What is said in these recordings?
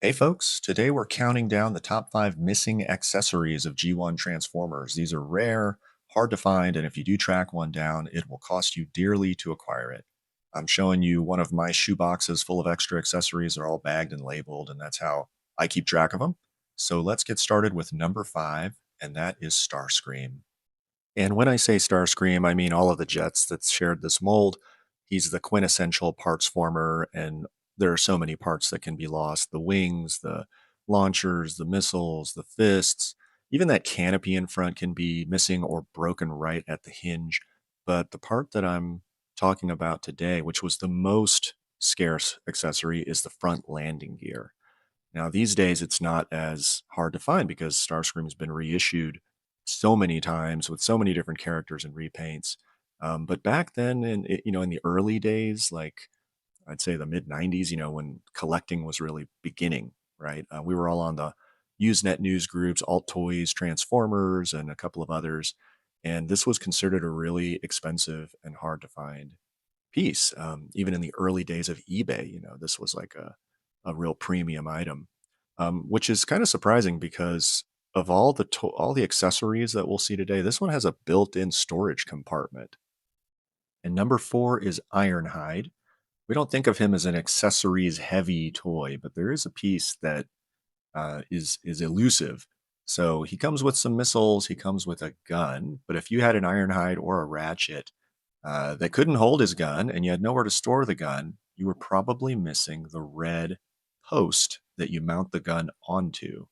Hey folks, today we're counting down the top 5 missing accessories of G1 Transformers. These are rare, hard to find, and if you do track one down, it will cost you dearly to acquire it. I'm showing you one of my shoe boxes full of extra accessories. They're all bagged and labeled, and that's how I keep track of them. So let's get started with number 5, and that is Starscream. And when I say Starscream, I mean all of the jets that shared this mold. He's the quintessential parts former, and there are so many parts that can be lost: the wings, the launchers, the missiles, the fists. Even that canopy in front can be missing or broken right at the hinge. But the part that I'm talking about today, which was the most scarce accessory, is the front landing gear. Now, these days, it's not as hard to find because Starscream's been reissued so many times with so many different characters and repaints. But back then, in the early days, like I'd say the mid '90s, when collecting was really beginning, right? We were all on the Usenet news groups, Alt Toys, Transformers, and a couple of others, and this was considered a really expensive and hard to find piece. Even in the early days of eBay, this was like a real premium item, which is kind of surprising because of all the accessories that we'll see today, this one has a built-in storage compartment. And number 4 is Ironhide. We don't think of him as an accessories heavy toy, but there is a piece that is elusive. So he comes with some missiles, he comes with a gun, but if you had an Ironhide or a ratchet that couldn't hold his gun and you had nowhere to store the gun, you were probably missing the red post that you mount the gun onto.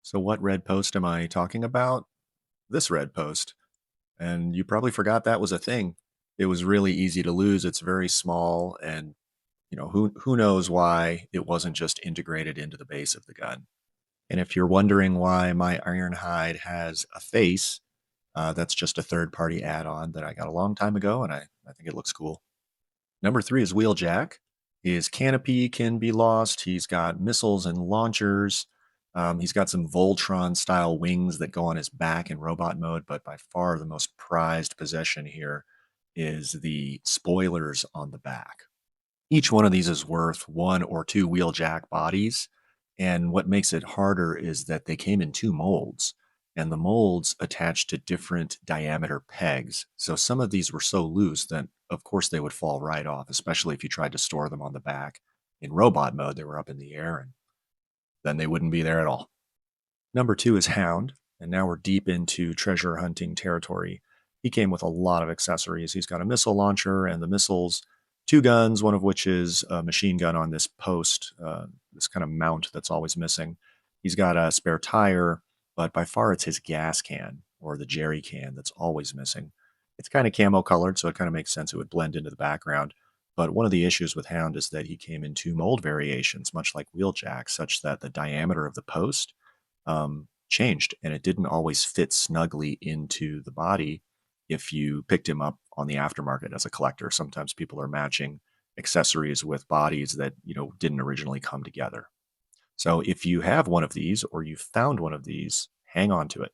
So, what red post am I talking about? This red post. And you probably forgot that was a thing. It was really easy to lose. It's very small, and who knows why it wasn't just integrated into the base of the gun. And if you're wondering why my Ironhide has a face, that's just a third party add on that I got a long time ago, and I think it looks cool. Number 3 is Wheeljack. His canopy can be lost. He's got missiles and launchers. He's got some Voltron style wings that go on his back in robot mode, but by far the most prized possession here is the spoilers on the back. Each one of these is worth 1 or 2 Wheeljack bodies, and what makes it harder is that they came in 2 molds, and the molds attached to different diameter pegs. So some of these were so loose that, of course, they would fall right off, especially if you tried to store them on the back. In robot mode, they were up in the air, and then they wouldn't be there at all. Number 2 is Hound, and now we're deep into treasure hunting territory. He came with a lot of accessories. He's got a missile launcher and the missiles, 2 guns, one of which is a machine gun on this post, this kind of mount that's always missing. He's got a spare tire, but by far it's his gas can or the jerry can that's always missing. It's kind of camo colored, so it kind of makes sense it would blend into the background. But one of the issues with Hound is that he came in 2 mold variations, much like Wheeljack, such that the diameter of the post changed, and it didn't always fit snugly into the body if you picked him up on the aftermarket as a collector. Sometimes people are matching accessories with bodies that didn't originally come together. So if you have one of these or you found one of these, hang on to it.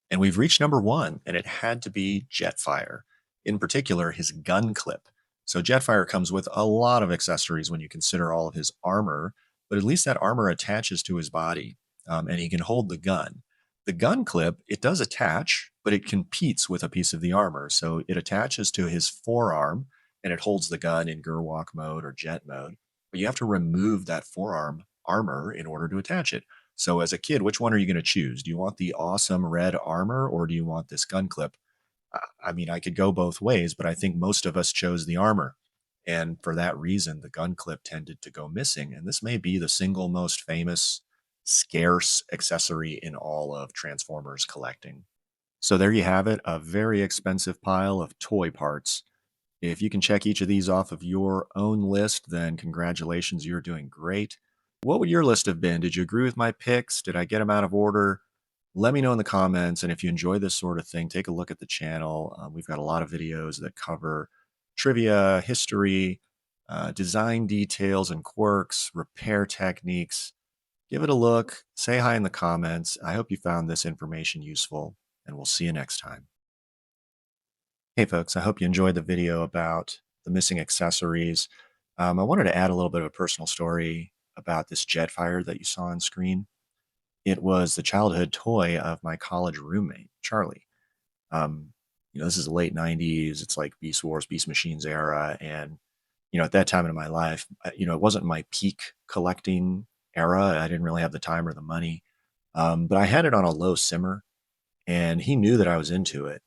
And we've reached number 1, and it had to be Jetfire. In particular, his gun clip. So Jetfire comes with a lot of accessories when you consider all of his armor, but at least that armor attaches to his body, and he can hold the gun. The gun clip, it does attach, but it competes with a piece of the armor. So it attaches to his forearm, and it holds the gun in Gerwalk mode or jet mode. But you have to remove that forearm armor in order to attach it. So as a kid, which one are you going to choose? Do you want the awesome red armor or do you want this gun clip? I mean, I could go both ways, but I think most of us chose the armor. And for that reason, the gun clip tended to go missing. And this may be the single most famous, scarce accessory in all of Transformers collecting. So there you have it, a very expensive pile of toy parts. If you can check each of these off of your own list, then congratulations, you're doing great. What would your list have been? Did you agree with my picks? Did I get them out of order? Let me know in the comments. And if you enjoy this sort of thing, take a look at the channel. We've got a lot of videos that cover trivia, history, design details and quirks, repair techniques. Give it a look. Say hi in the comments. I hope you found this information useful, and we'll see you next time. Hey folks, I hope you enjoyed the video about the missing accessories. I wanted to add a little bit of a personal story. about this Jetfire that you saw on screen. It was the childhood toy of my college roommate, Charlie. Um, this is the late 90s. It's like Beast Wars, Beast Machines era. And, at that time in my life, it wasn't my peak collecting era. I didn't really have the time or the money. But I had it on a low simmer, and he knew that I was into it.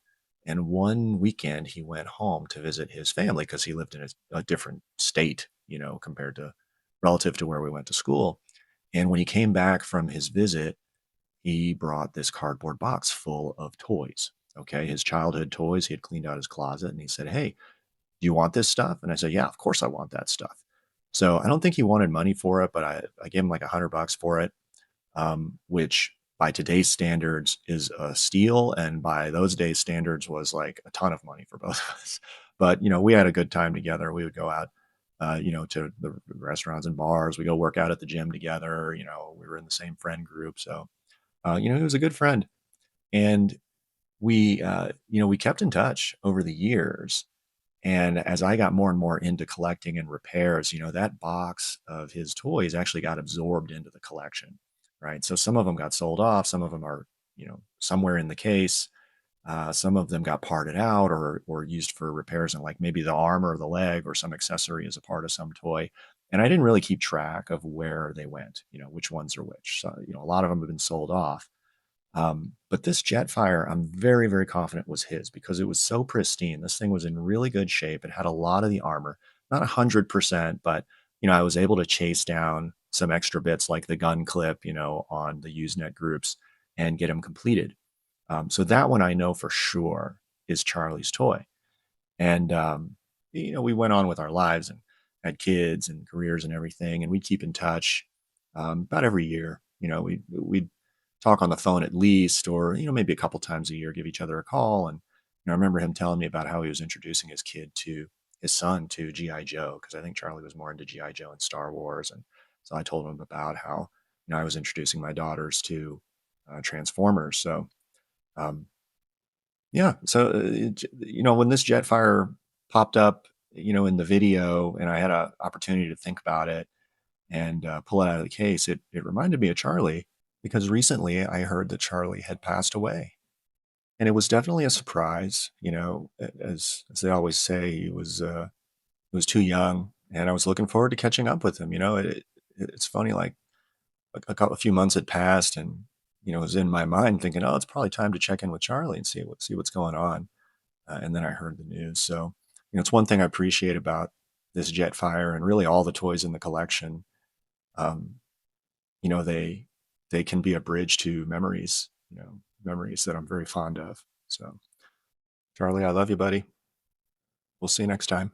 And one weekend, he went home to visit his family because he lived in a different state, compared to relative to where we went to school. And when he came back from his visit, he brought this cardboard box full of toys. Okay, his childhood toys. He had cleaned out his closet and he said, "Hey, do you want this stuff?" And I said, "Yeah, of course I want that stuff." So I don't think he wanted money for it, but I gave him like $100 for it, which by today's standards is a steal, and by those days' standards was like a ton of money for both of us. But we had a good time together. We would go out, to the restaurants and bars. We go work out at the gym together. We were in the same friend group, so he was a good friend, and we kept in touch over the years. And as I got more and more into collecting and repairs, that box of his toys actually got absorbed into the collection, right? So some of them got sold off, some of them are, somewhere in the case. Some of them got parted out or used for repairs, and like maybe the arm or the leg or some accessory as a part of some toy. And I didn't really keep track of where they went, which ones are which. So, a lot of them have been sold off. But this Jetfire, I'm very, very confident was his because it was so pristine. This thing was in really good shape. It had a lot of the armor, not 100%, but I was able to chase down some extra bits like the gun clip, on the Usenet groups and get them completed. So that one I know for sure is Charlie's toy. And we went on with our lives and had kids and careers and everything, and we'd keep in touch about every year. We'd talk on the phone at least, or maybe a couple times a year, give each other a call. And I remember him telling me about how he was introducing his son to GI Joe, because I think Charlie was more into GI Joe and Star Wars. And so I told him about how I was introducing my daughters to Transformers. So um, yeah, so when this Jetfire popped up, in the video, and I had an opportunity to think about it and pull it out of the case, it reminded me of Charlie, because recently I heard that Charlie had passed away, and it was definitely a surprise. As they always say, he was too young, and I was looking forward to catching up with him. It's funny, like a few months had passed, and it was in my mind thinking, oh, it's probably time to check in with Charlie and see what's going on. And then I heard the news. So it's one thing I appreciate about this Jetfire and really all the toys in the collection. Um, they can be a bridge to memories, memories that I'm very fond of. So, Charlie, I love you, buddy. We'll see you next time.